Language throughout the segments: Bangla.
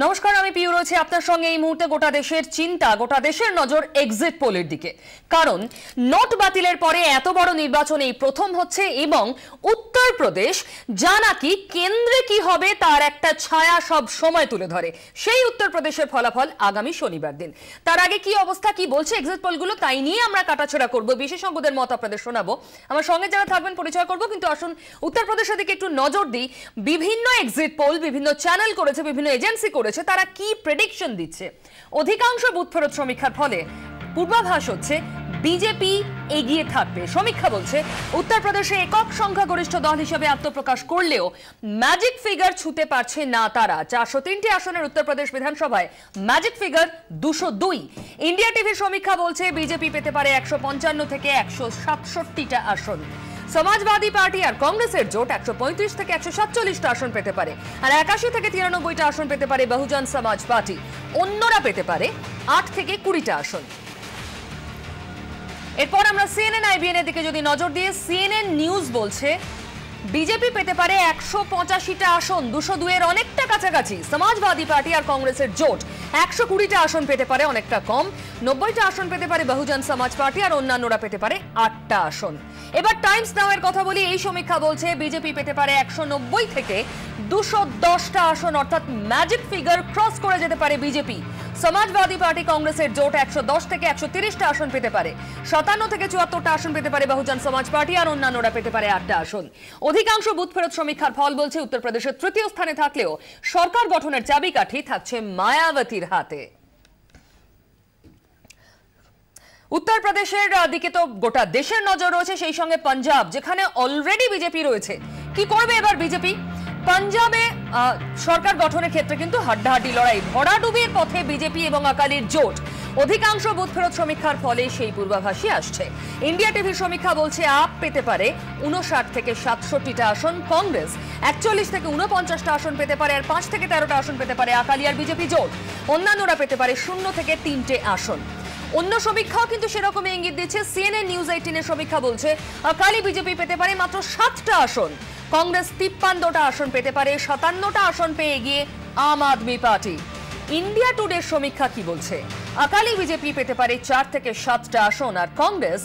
নমস্কার, আমি পিউ রয়েছে আপনার সঙ্গে। এই মুহূর্তে গোটা দেশের চিন্তা, গোটা দেশের নজর এক্সিট পোলের দিকে। কারণ নোট বাতিলের পরে এত বড় নির্বাচন এই প্রথম হচ্ছে এবং উত্তরপ্রদেশ যা নাকি কেন্দ্রে কি হবে তার একটা ছায়া সব সময় তুলে ধরে, সেই উত্তরপ্রদেশের ফলাফল আগামী শনিবার দিন। তার আগে কি অবস্থা, কি বলছে এক্সিট পোলগুলো, তাই নিয়ে আমরা কাটাছড়া করব, বিশেষজ্ঞদের মত আপনাদের শোনাবো। আমার সঙ্গে যারা থাকবেন পরিচয় করব, কিন্তু আসুন উত্তরপ্রদেশের দিকে একটু নজর দিই। বিভিন্ন এক্সিট পোল বিভিন্ন চ্যানেল করেছে, বিভিন্ন এজেন্সি করেছে, তারা কি প্রেডিকশন দিচ্ছে। অধিকাংশ বুথ ফেরত সমীক্ষার ফলে পূর্বাভাস হচ্ছে বিজেপি এগিয়ে থাকবে। সমীক্ষা বলছে উত্তরপ্রদেশে একক সংখ্যাগরিষ্ঠ দল হিসেবে আত্মপ্রকাশ করলেও ম্যাজিক ফিগার ছুঁতে পারছে না তারা। 403টি আসনের উত্তরপ্রদেশ বিধানসভায় ম্যাজিক ফিগার 202। ইন্ডিয়া টিভির সমীক্ষা বলছে বিজেপি পেতে পারে 155 থেকে 167টা আসন। সমাজবাদী পার্টি আর কংগ্রেসের জোট 135 থেকে 147টা আসন পেতে পারে, আর 81 থেকে 93টা আসন পেতে পারে বহুজন সমাজ পার্টি। অন্যরা পেতে পারে 8 থেকে 20টা আসন। এরপর আমরা সিএনএন আইবিএন এর দিকে যদি নজর দিয়ে, সিএনএন নিউজ বলছে বিজেপি পেতে পারে 185টা আসন, 202 এর অনেকটা কাছাকাছি। সমাজবাদী পার্টি আর কংগ্রেসের জোট 120টা আসন পেতে পারে, অনেকটা কম। 90টা আসন পেতে পারে বহুজন সমাজ পার্টি, আর অন্যান্যরা পেতে পারে 8টা আসন। এবার টাইমস নাও এর কথা বলি। এই সমীক্ষা বলছে বিজেপি পেতে পারে 190 থেকে 210টা আসন, অর্থাৎ ম্যাজিক ফিগার ক্রস করে যেতে পারে বিজেপি। সমাজবাদী পার্টি কংগ্রেসের জোট 110 থেকে 130টা আসন পেতে পারে, 57 থেকে 74টা আসন পেতে পারে বহুজন সমাজ পার্টি, আর অন্যান্যরা পেতে পারে 8টা আসন। অধিকাংশ বুথ ফেরত সমীক্ষার ফল বলছে উত্তরপ্রদেশের তৃতীয় স্থানে থাকলেও সরকার গঠনের চাবিকাঠি থাকছে মায়াবতীর হাতে। উত্তরপ্রদেশের দিকে তো গোটা দেশের নজর রয়েছে, সেই সঙ্গে পাঞ্জাব যেখানে অলরেডি বিজেপি রয়েছে। কি করবে এবার বিজেপি? পাঞ্জাবে সরকার গঠনের ক্ষেত্রে কিন্তু হাড্ডাহাড্ডি লড়াই, ভরাডুবির পথে বিজেপি এবং আকালির জোট। অধিকাংশ বুথ ফেরত সমীক্ষার ফলে সেই পূর্বাভাসই আসছে। ইন্ডিয়া টিভির সমীক্ষা বলছে আপ পেতে পারে 59 থেকে 67টা আসন, কংগ্রেস 41 থেকে 49টা আসন পেতে পারে, আর 5 থেকে 13টা আসন পেতে পারে আকালি আর বিজেপি জোট। অন্যান্যরা পেতে পারে 0 থেকে 3টে আসন। অন্য সমীক্ষাও কিন্তু সেরকমই ইঙ্গিত দিচ্ছে। সিএনএন নিউজ 18 এর সমীক্ষা বলছে আকালি বিজেপি পেতে পারে মাত্র 7টা আসন, কংগ্রেস 53টা আসন পেতে পারে, 57টা আসন পেয়ে এগিয়ে আম আদমি পার্টি। ইন্ডিয়া টুডের সমীক্ষা কি বলছে? আকালি বিজেপি পেতে পারে 4 থেকে 7টা আসন, আর কংগ্রেস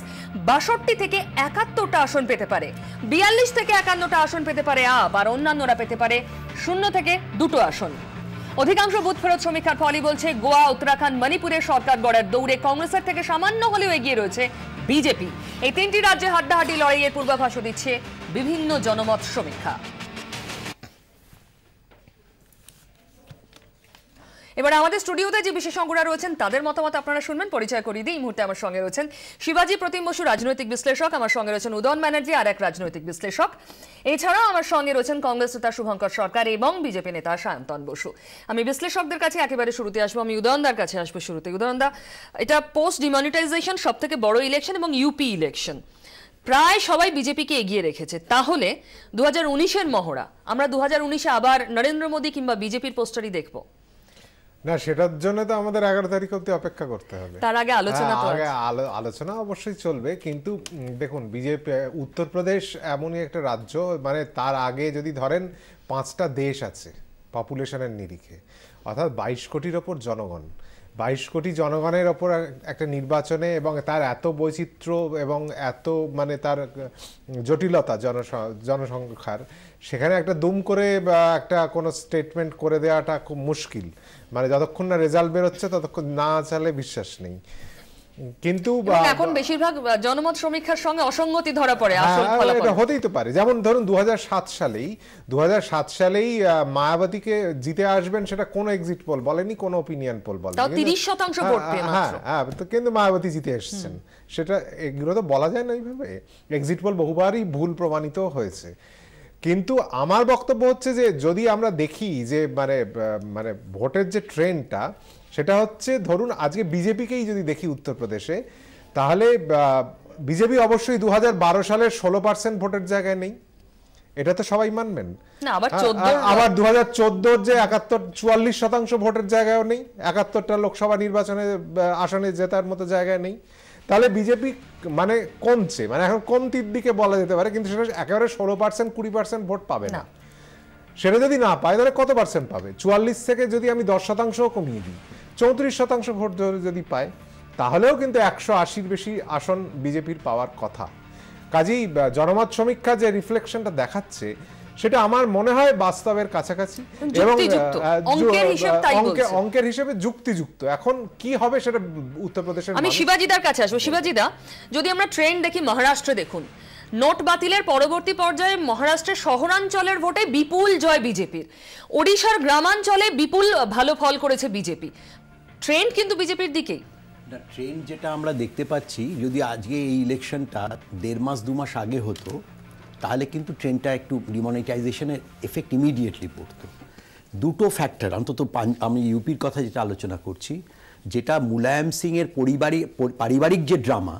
62 থেকে 71টা আসন পেতে পারে, 42 থেকে 51টা আসন পেতে পারে আপ, আর অন্যান্যরা পেতে পারে 0 থেকে 2টো আসন। অধিকাংশ বুথ ফেরত সমীক্ষার ফলই বলছে গোয়া, উত্তরাখণ্ড, মণিপুরের সরকার গড়ার দৌড়ে কংগ্রেসের থেকে সামান্য হলেও এগিয়ে রয়েছে বিজেপি। এই 3টি রাজ্যে হাড্ডাহাড্ডি লড়াইয়ের পূর্বাভাসও দিচ্ছে বিভিন্ন জনমত সমীক্ষা। এবার আমাদের স্টুডিওতে যে বিশেষজ্ঞরা রয়েছেন তাদের মতামত আপনারা শুনবেন। পরিচয় করিয়ে দিই। এই মুহূর্তে আমার সঙ্গে রয়েছেন শিবাজি প্রতিম বসু, রাজনৈতিক বিশ্লেষক। আমার সঙ্গে রয়েছেন উদয়ন ব্যানার্জি, আর এক রাজনৈতিক বিশ্লেষক। এছাড়াও আমার সঙ্গে রয়েছেন কংগ্রেস নেতা শুভঙ্কর সরকার এবং বিজেপি নেতা সায়ন্তন বসু। আমি বিশ্লেষকদের কাছে একেবারে শুরুতে আসবো। আমি উদয়নদার কাছে আসবো শুরুতে। উদয়নদা, এটা পোস্ট ডিমনিটাইজেশন সব থেকে বড় ইলেকশন এবং ইউপি ইলেকশন, প্রায় সবাই বিজেপিকে এগিয়ে রেখেছে। তাহলে 2019-এর মহড়া আমরা 2019-এ আবার নরেন্দ্র মোদী কিংবা বিজেপির পোস্টারই দেখবো? না, সেটার জন্য তো আমাদের 11 তারিখ অবধি অপেক্ষা করতে হবে। তার আগে আলোচনা অবশ্যই চলবে, কিন্তু দেখুন বিজেপি উত্তরপ্রদেশ এমনই একটা রাজ্য, মানে তার আগে যদি ধরেন 5টা দেশ আছে পপুলেশনের নিরিখে, অর্থাৎ 22 কোটির ওপর জনগণ, 22 কোটি জনগণের ওপর একটা নির্বাচনে, এবং তার এত বৈচিত্র্য এবং এত মানে তার জটিলতা জনসংখ্যার, সেখানে একটা দুম করে বা একটা কোনো স্টেটমেন্ট করে দেওয়াটা খুব মুশকিল। মানে যতক্ষণ না রেজাল্ট বেরোচ্ছে ততক্ষণ না চালে বিশ্বাস নেই। কিন্তু এখন বেশিরভাগ জনমত সমীক্ষার সঙ্গে অসঙ্গতি ধরা পড়ে। এটা হতেই তো পারে। যেমন ধরুন 2007 সালেই মায়াবতীকে জিতে আসবেন সেটা কোন এক্সিট পোল বলেনি, কোন ওপিনিয়ন পোল বলেনি। 30% ভোট পেয়ে মাত্র। হ্যাঁ, কিন্তু মায়াবতী জিতে এসেছেন, সেটা এগুলো তো বলা যায় না এইভাবে। এক্সিট পোল বহুবারই ভুল প্রমাণিত হয়েছে। কিন্তু আমার বক্তব্য হচ্ছে যে যদি আমরা দেখি যে মানে ভোটের যে ট্রেন্ডটা, সেটা হচ্ছে ধরুন আজকে বিজেপিকেই যদি দেখি উত্তরপ্রদেশে, তাহলে বিজেপি অবশ্যই 2012 সালের 16% ভোটের জায়গায় নেই, এটা তো সবাই মানবেন। আবার 2014 যে 44% ভোটের জায়গায়ও নেই, 71টা লোকসভা নির্বাচনে আসনে জেতার মতো জায়গায় নেই। তাহলে বিজেপি মানে কমছে, মানে এখন কমতির দিকে বলা যেতে পারে, কিন্তু সেটা একেবারে 16% 20% ভোট পাবে না। সেটা যদি না পায় তাহলে কত পার্সেন্ট পাবে? 44 থেকে যদি আমি 10% কমিয়ে দিই, 34% ভোট যদি পায়, তাহলেও কিন্তু 180-র বেশি আসন বিজেপির পাওয়ার কথা। কাজেই জনমত সমীক্ষা যে রিফ্লেকশনটা দেখাচ্ছে সেটা আমার মনে হয় বাস্তবের কাছাকাছি এবং অঙ্কের হিসেবে যুক্তিযুক্ত। এখন কি হবে সেটা উত্তরপ্রদেশের। আমি শিবাজিদার কাছে আসবো। শিবাজিদা, যদি আমরা ট্রেন্ড দেখি মহারাষ্ট্রে, দেখুন নোট বাতিলের পরবর্তী পর্যায়ে মহারাষ্ট্রের শহরাঞ্চলের ভোটে বিপুল জয় বিজেপির, ওড়িশার গ্রামাঞ্চলে বিপুল ভালো ফল করেছে বিজেপি। ট্রেন্ড কিন্তু বিজেপির দিকেই। ট্রেন্ড যেটা আমরা দেখতে পাচ্ছি, যদি আজকে এই ইলেকশনটা 1.5 মাস 2 মাস আগে হতো তাহলে কিন্তু ট্রেনটা একটু ডিমনিটাইজেশনের এফেক্ট ইমিডিয়েটলি পড়তো। দুটো ফ্যাক্টর অন্তত, আমি ইউপির কথা যেটা আলোচনা করছি, যেটা মুলায়ম সিং এর পারিবারিক যে ড্রামা,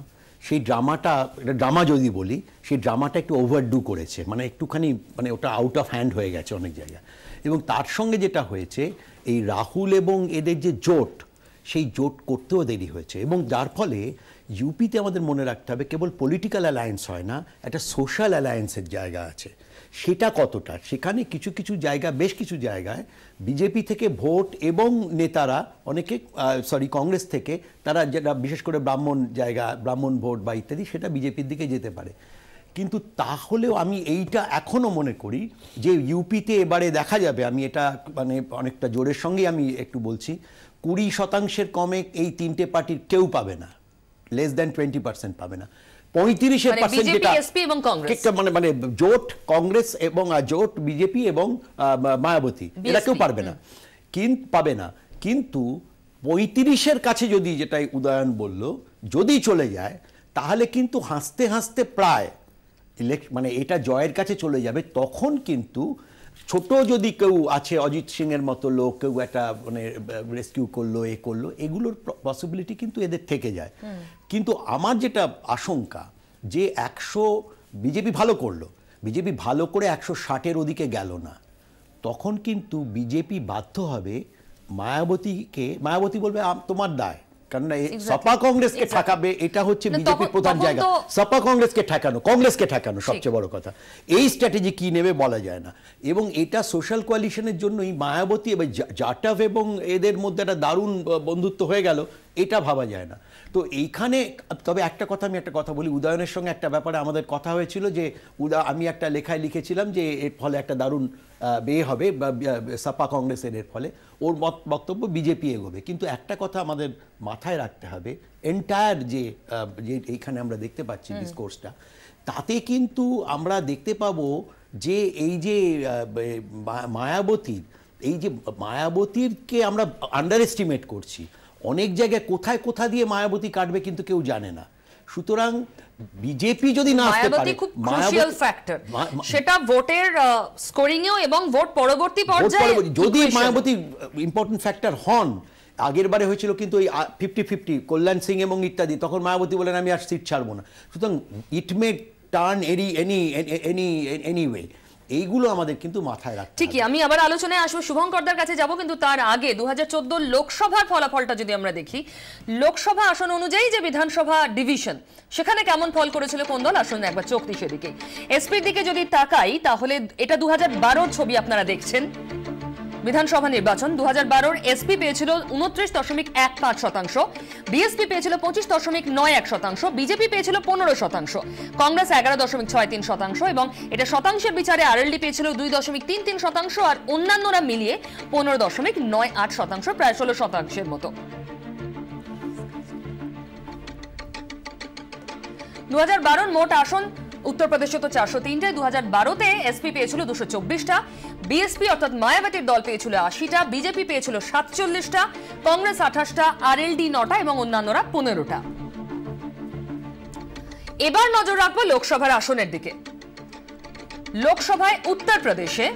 সেই ড্রামাটা, এটা ড্রামা যদি বলি, সেই ড্রামাটা একটু ওভারডু করেছে, মানে একটুখানি মানে ওটা আউট অফ হ্যান্ড হয়ে গেছে অনেক জায়গায়। এবং তার সঙ্গে যেটা হয়েছে, এই রাহুল এবং এদের যে জোট, সেই জোট করতেও দেরি হয়েছে। এবং যার ফলে ইউপিতে আমাদের মনে রাখতে হবে কেবল পলিটিক্যাল অ্যালায়েন্স হয় না, একটা সোশ্যাল অ্যালায়েন্সের জায়গা আছে। সেটা কতটা, সেখানে কিছু কিছু জায়গা, বেশ কিছু জায়গায় বিজেপি থেকে ভোট এবং নেতারা অনেকে, কংগ্রেস থেকে তারা, যেটা বিশেষ করে ব্রাহ্মণ জায়গা, ব্রাহ্মণ ভোট বা ইত্যাদি, সেটা বিজেপির দিকে যেতে পারে। কিন্তু তাহলেও আমি এইটা এখনও মনে করি যে ইউপিতে এবারে দেখা যাবে, আমি এটা মানে অনেকটা জোরের সঙ্গেই আমি একটু বলছি, 20% কমে এই তিনটে পার্টির কেউ পাবে না, লেস দ্যান 20% পাবে না। 35% যেটা মানে জোট কংগ্রেস এবং জোট বিজেপি এবং মায়াবতী, এরা কেউ পারবে না, পাবে না। কিন্তু 35-এর কাছে যদি, যেটাই উদয়ন বলল, যদি চলে যায় তাহলে কিন্তু হাসতে হাসতে প্রায় মানে এটা জয়ের কাছে চলে যাবে। তখন কিন্তু ছোট যদি কেউ আছে, অজিত সিং এর মতো লোক, কেউ একটা মানে রেস্কিউ করলো, করলো, এগুলোর পসিবিলিটি কিন্তু এদের থেকে যায়। কিন্তু আমার যেটা আশঙ্কা, যে 100 বিজেপি ভালো করলো, বিজেপি ভালো করে 160-এর ওদিকে গেল না, তখন কিন্তু বিজেপি বাধ্য হবে মায়াবতী বলবে তোমার দায়, কারণ সপা কংগ্রেসকে ঠেকাবে, এটা হচ্ছে বিজেপির প্রধান জায়গা। সপা কংগ্রেসকে ঠেকানো সবচেয়ে বড় কথা। এই স্ট্র্যাটেজি কি নেবে বলা যায় না। এবং এটা সোশ্যাল কোয়ালিশনের জন্যই মায়াবতী এবং জাটভ এবং এদের মধ্যে একটা দারুণ বন্ধুত্ব হয়ে গেল, এটা ভাবা যায় না। তো এইখানে তবে একটা কথা বলি, উদয়নের সঙ্গে একটা ব্যাপারে আমাদের কথা হয়েছিল, যে আমি একটা লেখায় লিখেছিলাম যে এর ফলে একটা দারুণ বিয়ে হবে সাপা কংগ্রেসের, এর ফলে ওর বক্তব্য বিজেপি এগোবে। কিন্তু একটা কথা আমাদের মাথায় রাখতে হবে, এন্টায়ার যে এইখানে আমরা দেখতে পাচ্ছি ডিসকোর্সটা, তাতে কিন্তু আমরা দেখতে পাবো যে এই যে মায়াবতীরকে আমরা আন্ডার এস্টিমেট করছি। অনেক জায়গায় কোথা দিয়ে মায়াবতী কাটবে কিন্তু কেউ জানে না। সুতরাং বিজেপি যদি না আসতে পারে, খুব ক্রুশিয়াল ফ্যাক্টর, সেটা ভোটের স্কোরিং এও এবং ভোট পরবর্তী পর্যায়ে যদি মায়াবতী ইম্পর্টেন্ট ফ্যাক্টর হন। আগের বারে হয়েছিল কিন্তু ওই 50-50 কল্যাণ সিং এবং ইত্যাদি, তখন মায়াবতী বলেন আমি আর সিট ছাড়বো না। সুতরাং ইট মে টার্ন এনিওয়ে। এইগুলো আমাদের কিন্তু মাথায় রাখতে হবে। ঠিকই, আমি আবার আলোচনায় আসবো, শুভঙ্করদার কাছে যাব, কিন্তু তার আগে 2014 লোকসভার ফলাফলটা যদি আমরা দেখি, লোকসভা আসন অনুযায়ী যে বিধানসভা ডিভিশন, সেখানে কেমন ফল করেছিল কোন দল, আসুন একবার চোখ দিকে দিকে এসপির দিকে যদি তাকাই, তাহলে এটা 2012-র ছবি আপনারা দেখছেন। বিধানসভা নির্বাচন 2012-র এসপি পেয়েছিল 29.15%, বিএসপি পেয়েছিল 25.91%, বিজেপি পেয়েছিল 15%, কংগ্রেস 11.63%, এবং এটা শতাংশের বিচারে আরএলডি পেয়েছিল 2.33%, আর অন্যান্যরা মিলিয়ে 15.98%, প্রায় 16% মতো। 2012-র মোট আসন উত্তরপ্রদেশে তো 403টা, 2012-তে এসপি পেয়েছিল 224টা, বিএসপি অর্থাৎ মায়াবতীর দল পেয়েছিল 80টা, বিজেপি পেয়েছিল 47টা, কংগ্রেস 28টা, আরএলডি 9টা এবং অন্যান্যরা 15টা। এবার নজর রাখবো লোকসভার আসনের দিকে। লোকসভায় উত্তরপ্রদেশে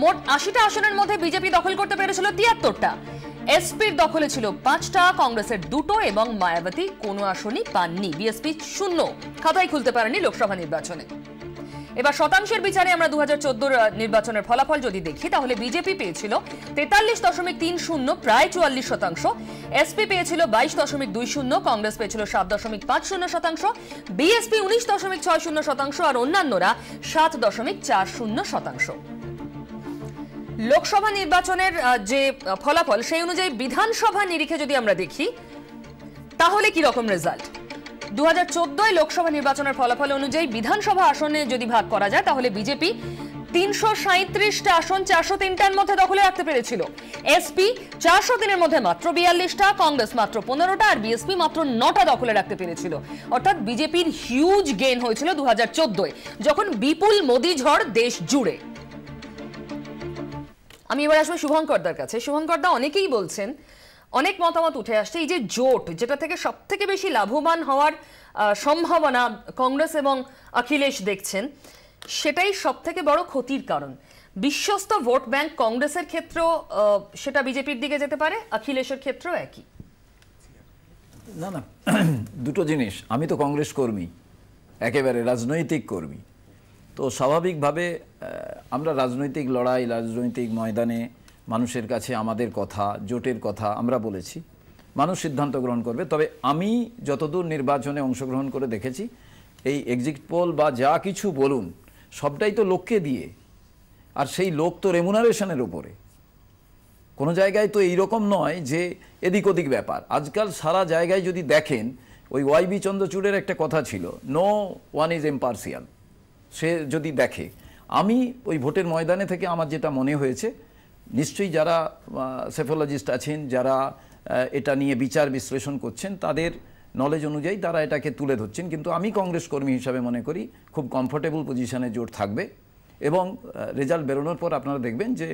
মোট 80টা আসনের মধ্যে বিজেপি দখল করতে পেরেছিল 73টা, এসপির দখলে ছিল 5টা, কংগ্রেসের 2টো এবং মায়াবতী কোনো আসনই পাননি, বিএসপি 0, খাতাই খুলতে পারেনি লোকসভা নির্বাচনে। এবার শতাংশের বিচারে আমরা 2014 নির্বাচনের ফলাফল যদি দেখি, তাহলে বিজেপি পেয়েছিল 43.30, প্রায় 44%, এসপি পেয়েছিল 22.20, কংগ্রেস পেয়েছিল 7.50%, বিএসপি 19.60%, আর অন্যান্যরা 7.40%। লোকসভা নির্বাচনের যে ফলাফল সেই অনুযায়ী বিধানসভা নিরিখে যদি আমরা দেখি তাহলে কি রকম রেজাল্ট? 2014 লোকসভা নির্বাচনের ফলাফল অনুযায়ী বিধানসভা আসনে যদি ভাগ করা যায় তাহলে বিজেপি 337টা আসন 403টার মধ্যে দখলে রাখতে পেরেছিল। এসপি 403-এর মধ্যে মাত্র 42টা, কংগ্রেস মাত্র 15টা আর বিএসপি মাত্র 9টা দখলে রাখতে পেরেছিল। অর্থাৎ বিজেপির হিউজ গেইন হয়েছিল 2014-য়, যখন বিপুল মোদি ঝড় দেশ জুড়ে। আমি এবার আসবো শুভঙ্করদার কাছে। শুভঙ্করদা, অনেকেই বলছেন, অনেক মতামত উঠে আসছে, এই যে জোট যেটা থেকে সব থেকে বেশি লাভবান হওয়ার সম্ভাবনা কংগ্রেস এবং অখিলেশ দেখছেন, সেটাই সব থেকে বড় ক্ষতির কারণ। বিশ্বস্ত ভোট ব্যাংক কংগ্রেসের ক্ষেত্রেও সেটা বিজেপির দিকে যেতে পারে, অখিলেশের ক্ষেত্রেও একই। না না, দুটো জিনিস। আমি তো কংগ্রেস কর্মী, একেবারে রাজনৈতিক কর্মী। তো স্বাভাবিকভাবে আমরা রাজনৈতিক লড়াই, রাজনৈতিক ময়দানে মানুষের কাছে আমাদের কথা, জোটের কথা আমরা বলেছি, মানুষ সিদ্ধান্ত গ্রহণ করবে। তবে আমি যতদূর নির্বাচনে অংশগ্রহণ করে দেখেছি, এই এক্সিট পোল বা যা কিছু বলুন, সবটাই তো লোককে দিয়ে, আর সেই লোক তো রেমুনারেশনের উপরে। কোনো জায়গায় তো এইরকম নয় যে এদিক ওদিক ব্যাপার। আজকাল সারা জায়গায় যদি দেখেন, ওই ওয়াইবি চন্দ্রচূড়ের একটা কথা ছিল, নো ওয়ান ইজ ইম্পার্সিয়াল। সে যদি দেখে, আমি ওই ভোটের ময়দানে থেকে আমার যেটা মনে হয়েছে, নিশ্চয়ই যারা সেফোলজিস্ট আছেন, যারা এটা নিয়ে বিচার বিশ্লেষণ করছেন, তাদের নলেজ অনুযায়ী তারা এটাকে তুলে ধরছেন। কিন্তু আমি কংগ্রেস কর্মী হিসাবে মনে করি খুব কমফোর্টেবল পজিশনে জোট থাকবে, এবং রেজাল্ট বেরোনোর পর আপনারা দেখবেন যে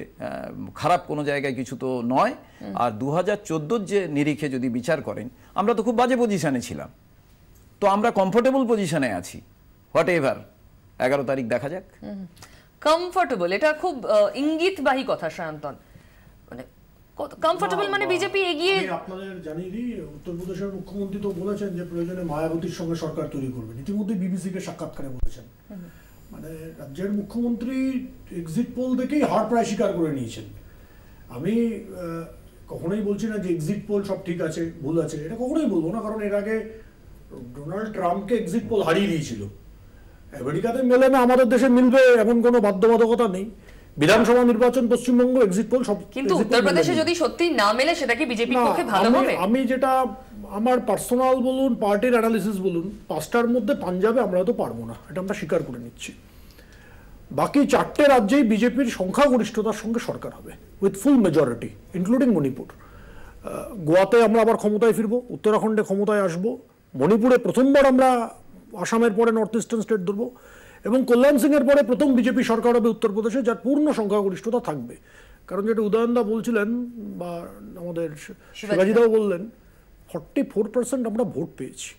খারাপ কোনো জায়গায় কিছু তো নয়। আর 2014 যে নিরিখে যদি বিচার করেন, আমরা তো খুব বাজে পজিশনে ছিলাম, তো আমরা কমফোর্টেবল পজিশনে আছি। হোয়াট এভার, 11 তারিখ দেখা যাক। কমফোর্টেবল, এটা খুব ইঙ্গিতবাহী কথা সায়ন্তন। মানে কমফোর্টেবল মানে বিজেপি এগিয়ে। আপনাদের জানিয়ে দিই, উত্তরপ্রদেশের মুখ্যমন্ত্রী তো বলেছেন যে প্রয়োজনে মায়াবতীর সঙ্গে সরকার তৈরি করবেন। ইতিমধ্যে বিবিসিকে সাক্ষাৎকারে বলেছেন, মানে রাজ্যের মুখ্যমন্ত্রী এক্সিট পোল দেখেই হার প্রায় স্বীকার করে নিয়েছেন। আমি কখনোই বলছি না যে এক্সিট পোল সব ঠিক আছে, ভুল আছে, এটা কখনোই বলবো না, কারণ এর আগে ডোনাল্ড ট্রাম্পকে এক্সিট পোল হারিয়ে দিয়েছিল। আমেরিকাতে মেলে না, আমাদের দেশে মিলবে এমন কোনো বাধ্যবাধকতা নেই। বিধানসভা নির্বাচন, পশ্চিমবঙ্গ, এক্সিট পোল সব। কিন্তু উত্তরপ্রদেশে যদি সত্যি না মেলে, সেটা কি বিজেপির পক্ষে ভালো হবে? আমি যেটা আমার পার্সোনাল বলুন, পার্টির অ্যানালিসিস বলুন, 5টার মধ্যে পাঞ্জাবে আমরা হয়তো পারবো না, এটা আমরা স্বীকার করে নিচ্ছি। বাকি 4টে রাজ্যেই বিজেপির সংখ্যাগরিষ্ঠতার সঙ্গে সরকার হবে, with full majority, including Manipur. গোয়াতে আমরা আবার ক্ষমতায় ফিরবো, উত্তরাখণ্ডে ক্ষমতায় আসবো, মণিপুরে প্রথমবার আমরা আসামের পরে নর্থ ইস্টার্ন স্টেট ধরবো, এবং কল্যাণ সিং এর পরে প্রথম বিজেপি সরকার হবে উত্তরপ্রদেশে, যার পূর্ণ সংখ্যাগরিষ্ঠতা থাকবে। কারণ যেটা উদয়নদা বলছিলেন বা আমাদের শিবাজিদাও বললেন, 44% আমরা ভোট পেয়েছি।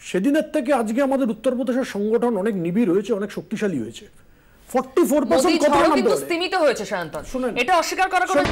সেদিনের থেকে আজকে আমাদের উত্তরপ্রদেশের সংগঠন অনেক নিবিড় হয়েছে, অনেক শক্তিশালী হয়েছে। 44% কিন্তু স্তীমিত হয়েছে সায়ন্তন, এটা অস্বীকার করা কোনো